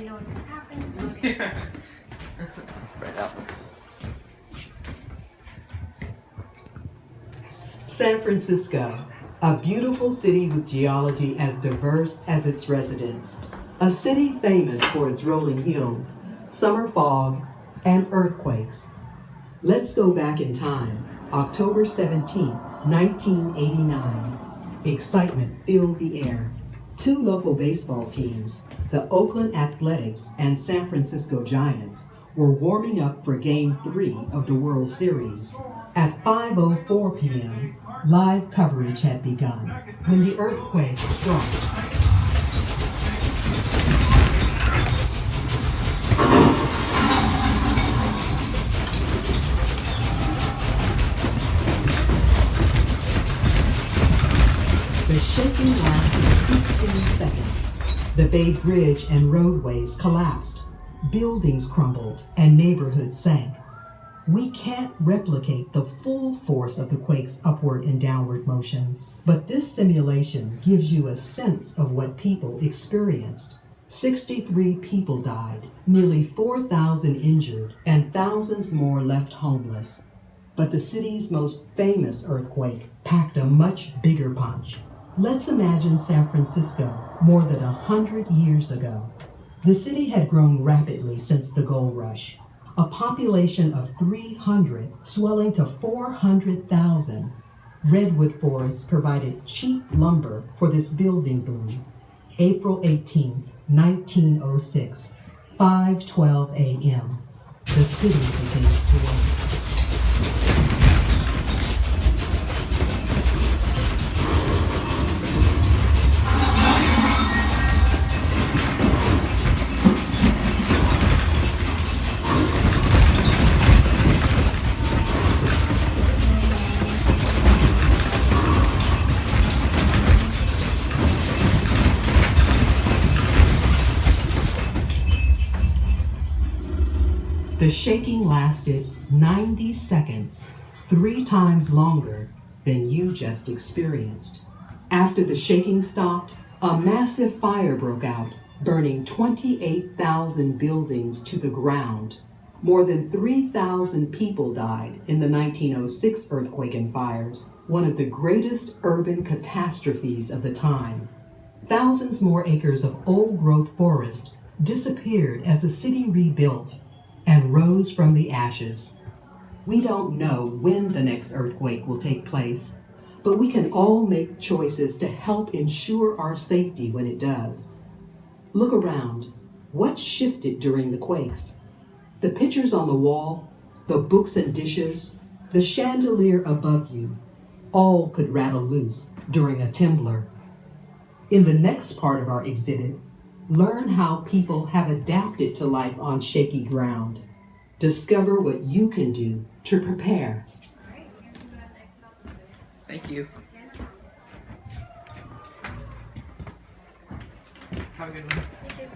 already know what's going to happen, so I'm getting excited. Spread out. San Francisco, a beautiful city with geology as diverse as its residents. A city famous for its rolling hills, summer fog, and earthquakes. Let's go back in time, October 17, 1989. Excitement filled the air. Two local baseball teams, the Oakland Athletics and San Francisco Giants, were warming up for Game 3 of the World Series. At 5:04 p.m., live coverage had begun when the earthquake struck. The shaking lasted 15 seconds. The Bay Bridge and roadways collapsed. Buildings crumbled and neighborhoods sank. We can't replicate the full force of the quake's upward and downward motions, but this simulation gives you a sense of what people experienced. 63 people died, nearly 4,000 injured, and thousands more left homeless. But the city's most famous earthquake packed a much bigger punch. Let's imagine San Francisco more than 100 years ago. The city had grown rapidly since the gold rush. A population of 300 swelling to 400,000. Redwood forests provided cheap lumber for this building boom. April 18, 1906, 5:12 a.m. The city begins to wake. The shaking lasted 90 seconds, 3 times longer than you just experienced. After the shaking stopped, a massive fire broke out, burning 28,000 buildings to the ground. More than 3,000 people died in the 1906 earthquake and fires, one of the greatest urban catastrophes of the time. Thousands more acres of old-growth forest disappeared as the city rebuilt and rose from the ashes. We don't know when the next earthquake will take place, but we can all make choices to help ensure our safety when it does. Look around. What shifted during the quakes? The pictures on the wall, the books and dishes, the chandelier above you, all could rattle loose during a temblor. In the next part of our exhibit, learn how people have adapted to life on shaky ground. Discover what you can do to prepare. All right, you guys can go ahead and exit out this way. Thank you. Have a good one. You too.